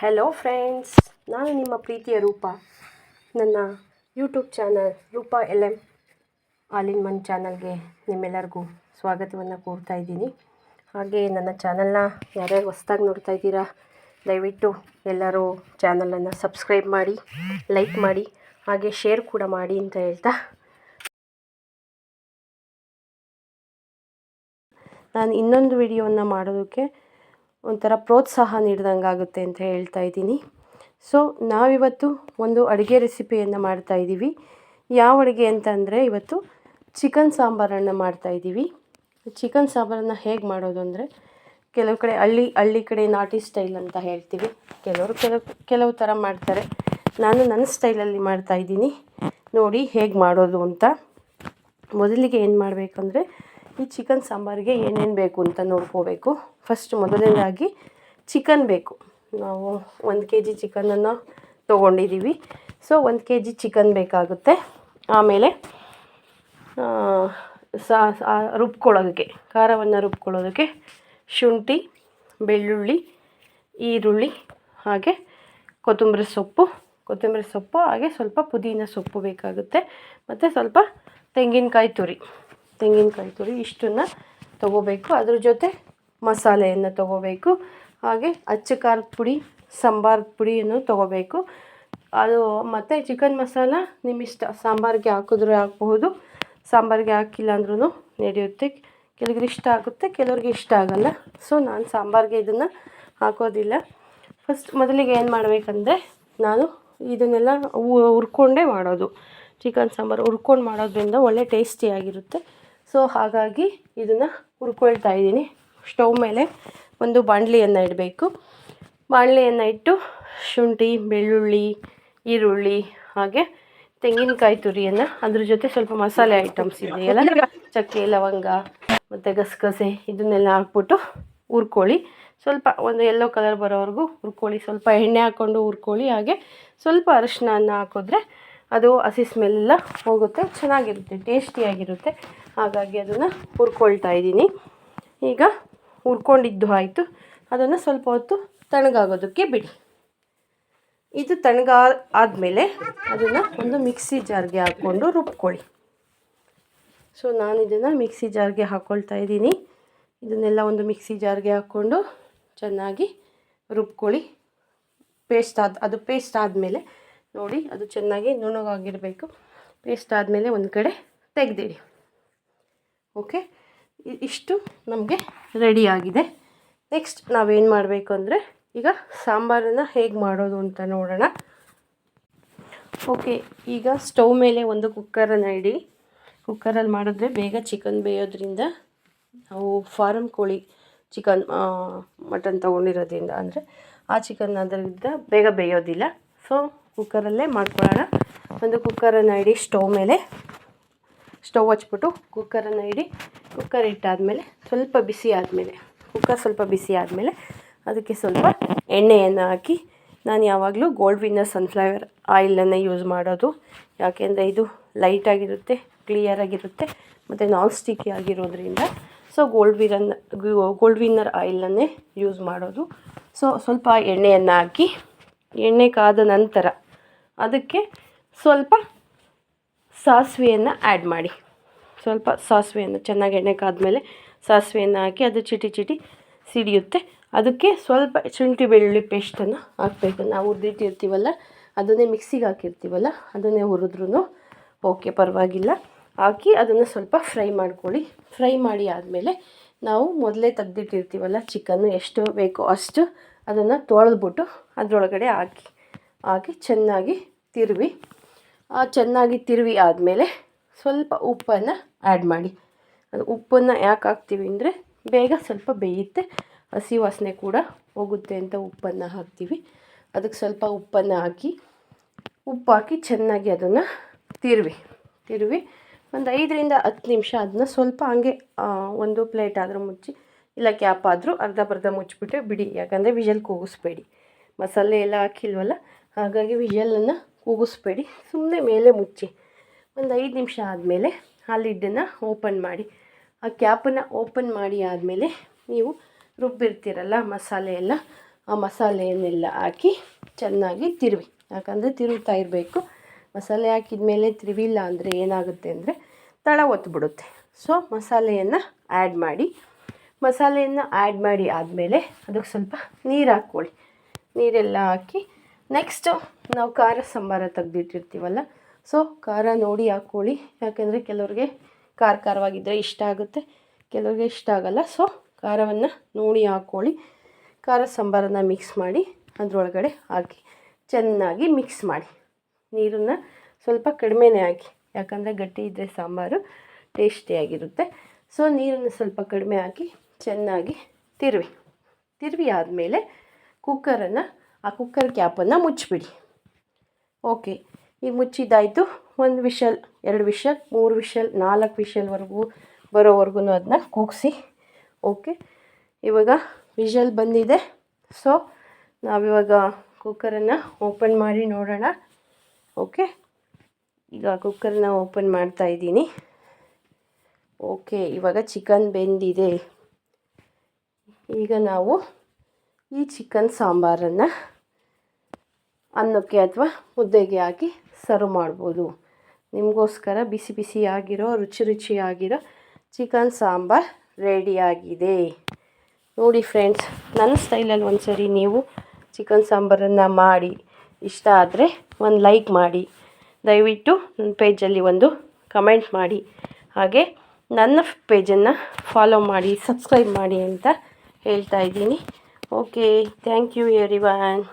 Hello friends, ನಾನು ನಿಮ್ಮ ಪ್ರೀತಿಯ ರೂಪ. ನನ್ನ ಯೂಟ್ಯೂಬ್ ಚಾನಲ್ ರೂಪ LM ಆಲ್ ಇನ್ ಒನ್ ಚಾನಲ್ಗೆ ನಿಮ್ಮೆಲ್ಲರಿಗೂ ಸ್ವಾಗತವನ್ನು ಕೋರ್ತಾ ಇದ್ದೀನಿ. ಹಾಗೆ ನನ್ನ ಚಾನಲ್ನ ಯಾರ್ಯಾರು ಹೊಸ್ದಾಗಿ ನೋಡ್ತಾ ಇದ್ದೀರಾ, ದಯವಿಟ್ಟು ಎಲ್ಲರೂ ಚಾನಲನ್ನು ಸಬ್ಸ್ಕ್ರೈಬ್ ಮಾಡಿ, ಲೈಕ್ ಮಾಡಿ, ಹಾಗೆ ಶೇರ್ ಕೂಡ ಮಾಡಿ ಅಂತ ಹೇಳ್ತಾ, ನಾನು ಇನ್ನೊಂದು ವಿಡಿಯೋವನ್ನು ಮಾಡೋದಕ್ಕೆ ಒಂಥರ ಪ್ರೋತ್ಸಾಹ ನೀಡಿದಂಗೆ ಆಗುತ್ತೆ ಅಂತ ಹೇಳ್ತಾ ಇದ್ದೀನಿ. ಸೊ ನಾವಿವತ್ತು ಒಂದು ಅಡುಗೆ ರೆಸಿಪಿಯನ್ನು ಮಾಡ್ತಾಯಿದ್ದೀವಿ. ಯಾವ ಅಡುಗೆ ಅಂತಂದರೆ, ಇವತ್ತು ಚಿಕನ್ ಸಾಂಬಾರನ್ನು ಮಾಡ್ತಾಯಿದ್ದೀವಿ. ಚಿಕನ್ ಸಾಂಬಾರನ್ನು ಹೇಗೆ ಮಾಡೋದು ಅಂದರೆ, ಕೆಲವು ಕಡೆ ಹಳ್ಳಿ ಕಡೆ ನಾಟಿ ಸ್ಟೈಲ್ ಅಂತ ಹೇಳ್ತೀವಿ, ಕೆಲವು ಥರ ಮಾಡ್ತಾರೆ. ನಾನು ನನ್ನ ಸ್ಟೈಲಲ್ಲಿ ಮಾಡ್ತಾಯಿದ್ದೀನಿ, ನೋಡಿ ಹೇಗೆ ಮಾಡೋದು ಅಂತ. ಮೊದಲಿಗೆ ಏನು ಮಾಡಬೇಕಂದ್ರೆ, ಈ ಚಿಕನ್ ಸಾಂಬಾರಿಗೆ ಏನೇನು ಬೇಕು ಅಂತ ನೋಡ್ಕೋಬೇಕು. ಫಸ್ಟ್ ಮೊದಲನೇದಾಗಿ ಚಿಕನ್ ಬೇಕು. ನಾವು 1 kg ಚಿಕನನ್ನು ತೊಗೊಂಡಿದ್ದೀವಿ. ಸೊ 1 kg ಚಿಕನ್ ಬೇಕಾಗುತ್ತೆ. ಆಮೇಲೆ ರುಬ್ಕೊಳ್ಳೋದಕ್ಕೆ, ಖಾರವನ್ನು ರುಬ್ಕೊಳ್ಳೋದಕ್ಕೆ ಶುಂಠಿ, ಬೆಳ್ಳುಳ್ಳಿ, ಈರುಳ್ಳಿ, ಹಾಗೆ ಕೊತ್ತಂಬರಿ ಸೊಪ್ಪು, ಹಾಗೆ ಸ್ವಲ್ಪ ಪುದೀನ ಸೊಪ್ಪು ಬೇಕಾಗುತ್ತೆ. ಮತ್ತು ಸ್ವಲ್ಪ ತೆಂಗಿನಕಾಯಿ ತುರಿ ಇಷ್ಟನ್ನು ತೊಗೋಬೇಕು. ಅದ್ರ ಜೊತೆ ಮಸಾಲೆಯನ್ನು ತೊಗೋಬೇಕು. ಹಾಗೆ ಅಚ್ಚ ಖಾರದ ಪುಡಿ, ಸಾಂಬಾರದ ಪುಡಿಯನ್ನು ತೊಗೋಬೇಕು. ಅದು ಮತ್ತು ಚಿಕನ್ ಮಸಾಲ ನಿಮ್ಮಿಷ್ಟ, ಸಾಂಬಾರಿಗೆ ಹಾಕಿದ್ರೆ ಹಾಕ್ಬಹುದು, ಸಾಂಬಾರಿಗೆ ಹಾಕಿಲ್ಲ ಅಂದ್ರೂ ನಡೆಯುತ್ತೆ. ಕೆಲವ್ರಿಗೆ ಇಷ್ಟ ಆಗುತ್ತೆ, ಕೆಲವ್ರಿಗೆ ಇಷ್ಟ ಆಗೋಲ್ಲ. ಸೊ ನಾನು ಸಾಂಬಾರಿಗೆ ಇದನ್ನು ಹಾಕೋದಿಲ್ಲ. ಫಸ್ಟ್ ಮೊದಲಿಗೆ ಏನು ಮಾಡಬೇಕಂದ್ರೆ, ನಾನು ಇದನ್ನೆಲ್ಲ ಹುರ್ಕೊಂಡೇ ಮಾಡೋದು. ಚಿಕನ್ ಸಾಂಬಾರು ಹುರ್ಕೊಂಡು ಮಾಡೋದ್ರಿಂದ ಒಳ್ಳೆ ಟೇಸ್ಟಿಯಾಗಿರುತ್ತೆ. ಸೊ ಹಾಗಾಗಿ ಇದನ್ನು ಹುರ್ಕೊಳ್ತಾ ಇದ್ದೀನಿ. ಸ್ಟವ್ ಮೇಲೆ ಒಂದು ಬಾಣಲಿಯನ್ನು ಇಡಬೇಕು. ಬಾಣಲಿಯನ್ನು ಇಟ್ಟು ಶುಂಠಿ, ಬೆಳ್ಳುಳ್ಳಿ, ಈರುಳ್ಳಿ, ಹಾಗೆ ತೆಂಗಿನಕಾಯಿ ತುರಿಯನ್ನು, ಅದ್ರ ಜೊತೆ ಸ್ವಲ್ಪ ಮಸಾಲೆ ಐಟಮ್ಸ್ ಇದೆಯಲ್ಲ, ಚಕ್ಕೆ, ಲವಂಗ ಮತ್ತು ಗಸಗಸೆ, ಇದನ್ನೆಲ್ಲ ಹಾಕ್ಬಿಟ್ಟು ಹುರ್ಕೊಳ್ಳಿ. ಸ್ವಲ್ಪ ಒಂದು ಯೆಲ್ಲೋ ಕಲರ್ ಬರೋವರೆಗೂ ಹುರ್ಕೊಳ್ಳಿ. ಸ್ವಲ್ಪ ಎಣ್ಣೆ ಹಾಕ್ಕೊಂಡು ಹುರ್ಕೊಳ್ಳಿ. ಹಾಗೆ ಸ್ವಲ್ಪ ಅರಿಶಿನ ಹಾಕಿದ್ರೆ ಅದು ಹಸಿ ಸ್ಮೆಲ್ಲ ಹೋಗುತ್ತೆ, ಚೆನ್ನಾಗಿರುತ್ತೆ, ಟೇಸ್ಟಿಯಾಗಿರುತ್ತೆ. ಹಾಗಾಗಿ ಅದನ್ನು ಹುರ್ಕೊಳ್ತಾ ಇದ್ದೀನಿ. ಈಗ ಹುರ್ಕೊಂಡಿದ್ದು ಆಯಿತು. ಅದನ್ನು ಸ್ವಲ್ಪ ಹೊತ್ತು ತಣ್ಣಗಾಗೋದಕ್ಕೆ ಬಿಡಿ. ಇದು ಆದಮೇಲೆ ಅದನ್ನು ಒಂದು ಮಿಕ್ಸಿ ಜಾರ್ಗೆ ಹಾಕ್ಕೊಂಡು ರುಬ್ಕೊಳ್ಳಿ. ಸೊ ನಾನು ಇದನ್ನು ಮಿಕ್ಸಿ ಜಾರ್ಗೆ ಹಾಕ್ಕೊಳ್ತಾ ಇದ್ದೀನಿ. ಇದನ್ನೆಲ್ಲ ಒಂದು ಮಿಕ್ಸಿ ಜಾರ್ಗೆ ಹಾಕ್ಕೊಂಡು ಚೆನ್ನಾಗಿ ರುಬ್ಕೊಳ್ಳಿ. ಅದು ಪೇಸ್ಟ್ ಆದಮೇಲೆ ನೋಡಿ, ಅದು ಚೆನ್ನಾಗಿ ನುಣ್ಣಗಾಗಿರಬೇಕು. ಪೇಸ್ಟ್ ಆದಮೇಲೆ ಒಂದು ಕಡೆ ತೆಗೆದಿಡಿ. ಓಕೆ, ಇಷ್ಟು ನಮಗೆ ರೆಡಿಯಾಗಿದೆ. ನೆಕ್ಸ್ಟ್ ನಾವೇನು ಮಾಡಬೇಕು ಅಂದರೆ, ಈಗ ಸಾಂಬಾರನ್ನು ಹೇಗೆ ಮಾಡೋದು ಅಂತ ನೋಡೋಣ. ಓಕೆ, ಈಗ ಸ್ಟವ್ ಮೇಲೆ ಒಂದು ಕುಕ್ಕರನ್ನು ಇಡಿ. ಕುಕ್ಕರಲ್ಲಿ ಮಾಡಿದ್ರೆ ಬೇಗ ಚಿಕನ್ ಬೇಯೋದ್ರಿಂದ, ನಾವು ಫಾರಮ್ ಕೋಳಿ ಚಿಕನ್ ಮಟನ್ ತೊಗೊಂಡಿರೋದ್ರಿಂದ, ಅಂದರೆ ಆ ಚಿಕನ್ ಅದರಿಂದ ಬೇಗ ಬೇಯೋದಿಲ್ಲ. ಸೊ ಕುಕ್ಕರಲ್ಲೇ ಮಾಡ್ಕೊಳ್ಳೋಣ. ಒಂದು ಕುಕ್ಕರನ್ನು ಇಡಿ ಸ್ಟವ್ ಮೇಲೆ. ಸ್ಟವ್ ಹಚ್ಬಿಟ್ಟು ಕುಕ್ಕರನ್ನು ಇಡಿ. ಕುಕ್ಕರ್ ಇಟ್ಟಾದಮೇಲೆ ಕುಕ್ಕರ್ ಸ್ವಲ್ಪ ಬಿಸಿ ಆದಮೇಲೆ ಅದಕ್ಕೆ ಸ್ವಲ್ಪ ಎಣ್ಣೆಯನ್ನು ಹಾಕಿ. ನಾನು ಯಾವಾಗಲೂ ಗೋಲ್ಡ್ ವಿನ್ನರ್ ಸನ್ಫ್ಲವರ್ ಆಯಿಲನ್ನು ಯೂಸ್ ಮಾಡೋದು. ಯಾಕೆಂದರೆ ಇದು ಲೈಟಾಗಿರುತ್ತೆ, ಕ್ಲಿಯರಾಗಿರುತ್ತೆ, ಮತ್ತು ನಾನ್ ಸ್ಟಿಕ್ಕಿ ಆಗಿರೋದ್ರಿಂದ. ಸೊ ಗೋಲ್ಡ್ ವಿನ್ನರ್ ಆಯಿಲನ್ನೇ ಯೂಸ್ ಮಾಡೋದು. ಸೊ ಸ್ವಲ್ಪ ಎಣ್ಣೆಯನ್ನು ಹಾಕಿ, ಎಣ್ಣೆ ಕಾದ ನಂತರ ಅದಕ್ಕೆ ಸ್ವಲ್ಪ ಸಾಸಿವೆಯನ್ನು ಆ್ಯಡ್ ಮಾಡಿ. ಸ್ವಲ್ಪ ಸಾಸಿವೆಯನ್ನು ಚೆನ್ನಾಗಿ ಎಣ್ಣೆ ಕಾದ್ಮೇಲೆ ಸಾಸಿವೆಯನ್ನು ಹಾಕಿ, ಅದು ಚಿಟಿ ಸಿಡಿಯುತ್ತೆ. ಅದಕ್ಕೆ ಸ್ವಲ್ಪ ಶುಂಠಿ ಬೆಳ್ಳುಳ್ಳಿ ಪೇಸ್ಟನ್ನು ಹಾಕಬೇಕು. ನಾವು ಹುರಿದಿಟ್ಟಿರ್ತೀವಲ್ಲ, ಅದನ್ನೇ ಮಿಕ್ಸಿಗೆ ಹಾಕಿರ್ತೀವಲ್ಲ, ಅದನ್ನೇ ಹುರಿದ್ರೂ ಓಕೆ, ಪರವಾಗಿಲ್ಲ. ಹಾಕಿ ಅದನ್ನು ಸ್ವಲ್ಪ ಫ್ರೈ ಮಾಡ್ಕೊಳ್ಳಿ. ಫ್ರೈ ಮಾಡಿ ಆದಮೇಲೆ ನಾವು ಮೊದಲೇ ತೆಗ್ದಿಟ್ಟಿರ್ತೀವಲ್ಲ ಚಿಕನ್ನು, ಎಷ್ಟು ಬೇಕೋ ಅಷ್ಟು ಅದನ್ನು ತೊಳೆದ್ಬಿಟ್ಟು ಅದರೊಳಗಡೆ ಹಾಕಿ ಚೆನ್ನಾಗಿ ತಿರುವಿ. ಚೆನ್ನಾಗಿ ತಿರುವಿ ಆದಮೇಲೆ ಸ್ವಲ್ಪ ಉಪ್ಪನ್ನು ಆ್ಯಡ್ ಮಾಡಿ. ಅದು ಉಪ್ಪನ್ನು ಯಾಕೆ ಹಾಕ್ತೀವಿ ಅಂದರೆ, ಬೇಗ ಸ್ವಲ್ಪ ಬೇಯುತ್ತೆ, ಹಸಿ ವಾಸನೆ ಕೂಡ ಹೋಗುತ್ತೆ ಅಂತ ಉಪ್ಪನ್ನು ಹಾಕ್ತೀವಿ. ಅದಕ್ಕೆ ಸ್ವಲ್ಪ ಉಪ್ಪನ್ನು ಹಾಕಿ ಚೆನ್ನಾಗಿ ಅದನ್ನು ತಿರುವಿ ಒಂದು 5ರಿಂದ 10 ನಿಮಿಷ ಅದನ್ನ ಸ್ವಲ್ಪ ಹಂಗೆ ಒಂದು ಪ್ಲೇಟ್ ಆದರೂ ಮುಚ್ಚಿ, ಇಲ್ಲ ಕ್ಯಾಪ್ ಆದರೂ ಅರ್ಧ ಮುಚ್ಚಿಬಿಟ್ಟು ಬಿಡಿ. ಯಾಕಂದರೆ ವಿಷಲ್ ಕೂಗಿಸ್ಬೇಡಿ, ಮಸಾಲೆ ಎಲ್ಲ ಹಾಕಿಲ್ವಲ್ಲ, ಹಾಗಾಗಿ ವಿಷಲನ್ನು ಕೂಗಿಸ್ಬೇಡಿ. ಸುಮ್ಮನೆ ಮೇಲೆ ಮುಚ್ಚಿ ಒಂದು 5 ನಿಮಿಷ ಆದಮೇಲೆ ಆ ಲಿಡ್ಡನ್ನು ಓಪನ್ ಮಾಡಿ. ಆ ಕ್ಯಾಪನ್ನು ಓಪನ್ ಮಾಡಿ ಆದಮೇಲೆ ನೀವು ರುಬ್ಬಿರ್ತೀರಲ್ಲ ಮಸಾಲೆ ಎಲ್ಲ, ಆ ಮಸಾಲೆಯನ್ನೆಲ್ಲ ಹಾಕಿ ಚೆನ್ನಾಗಿ ತಿರುವಿ, ಯಾಕಂದರೆ ತಿರುವ್ತಾ ಇರಬೇಕು. ಮಸಾಲೆ ಹಾಕಿದ ಮೇಲೆ ತಿರುವಿಲ್ಲ ಅಂದರೆ ಏನಾಗುತ್ತೆ ಅಂದರೆ ತಳ ಒತ್ತಿಬಿಡುತ್ತೆ. ಸೊ ಮಸಾಲೆಯನ್ನು ಆ್ಯಡ್ ಮಾಡಿ, ಮಸಾಲೆಯನ್ನು ಆ್ಯಡ್ ಮಾಡಿ ಆದಮೇಲೆ ಅದಕ್ಕೆ ಸ್ವಲ್ಪ ನೀರು ಹಾಕ್ಕೊಳ್ಳಿ. ನೀರೆಲ್ಲ ಹಾಕಿ ನೆಕ್ಸ್ಟು ನಾವು ಖಾರ ಸಾಂಬಾರ ತೆಗ್ದಿಟ್ಟಿರ್ತೀವಲ್ಲ, ಸೊ ಖಾರ ನೋಡಿ ಹಾಕ್ಕೊಳ್ಳಿ. ಯಾಕೆಂದರೆ ಕೆಲವ್ರಿಗೆ ಖಾರವಾಗಿದ್ದರೆ ಇಷ್ಟ ಆಗುತ್ತೆ, ಕೆಲವ್ರಿಗೆ ಇಷ್ಟ ಆಗೋಲ್ಲ. ಸೊ ಖಾರವನ್ನು ನೋಡಿ ಹಾಕ್ಕೊಳ್ಳಿ. ಖಾರ ಸಾಂಬಾರನ್ನು ಮಿಕ್ಸ್ ಮಾಡಿ ಅದರೊಳಗಡೆ ಹಾಕಿ ಚೆನ್ನಾಗಿ ಮಿಕ್ಸ್ ಮಾಡಿ. ನೀರನ್ನು ಸ್ವಲ್ಪ ಕಡಿಮೆನೇ ಹಾಕಿ, ಯಾಕಂದರೆ ಗಟ್ಟಿ ಇದ್ದರೆ ಸಾಂಬಾರು ಟೇಸ್ಟಿಯಾಗಿರುತ್ತೆ. ಸೊ ನೀರನ್ನು ಸ್ವಲ್ಪ ಕಡಿಮೆ ಹಾಕಿ ಚೆನ್ನಾಗಿ ತಿರುವಿ ಆದಮೇಲೆ ಕುಕ್ಕರನ್ನು, ಆ ಕುಕ್ಕರ್ ಕ್ಯಾಪನ್ನು ಮುಚ್ಚಿಬಿಡಿ. ಓಕೆ, ಈಗ ಮುಚ್ಚಿದ್ದಾಯಿತು. 1 ವಿಷಲ್, 2 ವಿಷಲ್, 3 ವಿಷಲ್, 4 ವಿಷಲ್ವರೆಗೂ ಬರೋವರೆಗೂ ಅದನ್ನ ಕೂಗಿಸಿ. ಓಕೆ, ಇವಾಗ ವಿಷಲ್ ಬಂದಿದೆ. ಸೊ ನಾವಿವಾಗ ಕುಕ್ಕರನ್ನು ಓಪನ್ ಮಾಡಿ ನೋಡೋಣ. ಓಕೆ, ಈಗ ಕುಕ್ಕರನ್ನ ಓಪನ್ ಮಾಡ್ತಾ ಇದ್ದೀನಿ. ಓಕೆ, ಇವಾಗ ಚಿಕನ್ ಬೆಂದಿದೆ. ಈಗ ನಾವು ಈ ಚಿಕನ್ ಸಾಂಬಾರನ್ನು ಅನ್ನಕ್ಕೆ ಅಥವಾ ಮುದ್ದೆಗೆ ಹಾಕಿ ಸರ್ವ್ ಮಾಡ್ಬೋದು. ನಿಮಗೋಸ್ಕರ ಬಿಸಿ ಬಿಸಿಯಾಗಿರೋ ರುಚಿಯಾಗಿರೋ ಚಿಕನ್ ಸಾಂಬಾರ್ ರೆಡಿಯಾಗಿದೆ. ನೋಡಿ ಫ್ರೆಂಡ್ಸ್, ನನ್ನ ಸ್ಟೈಲಲ್ಲಿ ಒಂದ್ಸರಿ ನೀವು ಚಿಕನ್ ಸಾಂಬಾರನ್ನು ಮಾಡಿ ಇಷ್ಟ ಆದರೆ ಒಂದು ಲೈಕ್ ಮಾಡಿ, ದಯವಿಟ್ಟು ನನ್ನ ಪೇಜಲ್ಲಿ ಒಂದು ಕಮೆಂಟ್ ಮಾಡಿ, ಹಾಗೆ ನನ್ನ ಪೇಜನ್ನು ಫಾಲೋ ಮಾಡಿ, ಸಬ್ಸ್ಕ್ರೈಬ್ ಮಾಡಿ ಅಂತ ಹೇಳ್ತಾ ಇದ್ದೀನಿ. Okay, thank you everyone.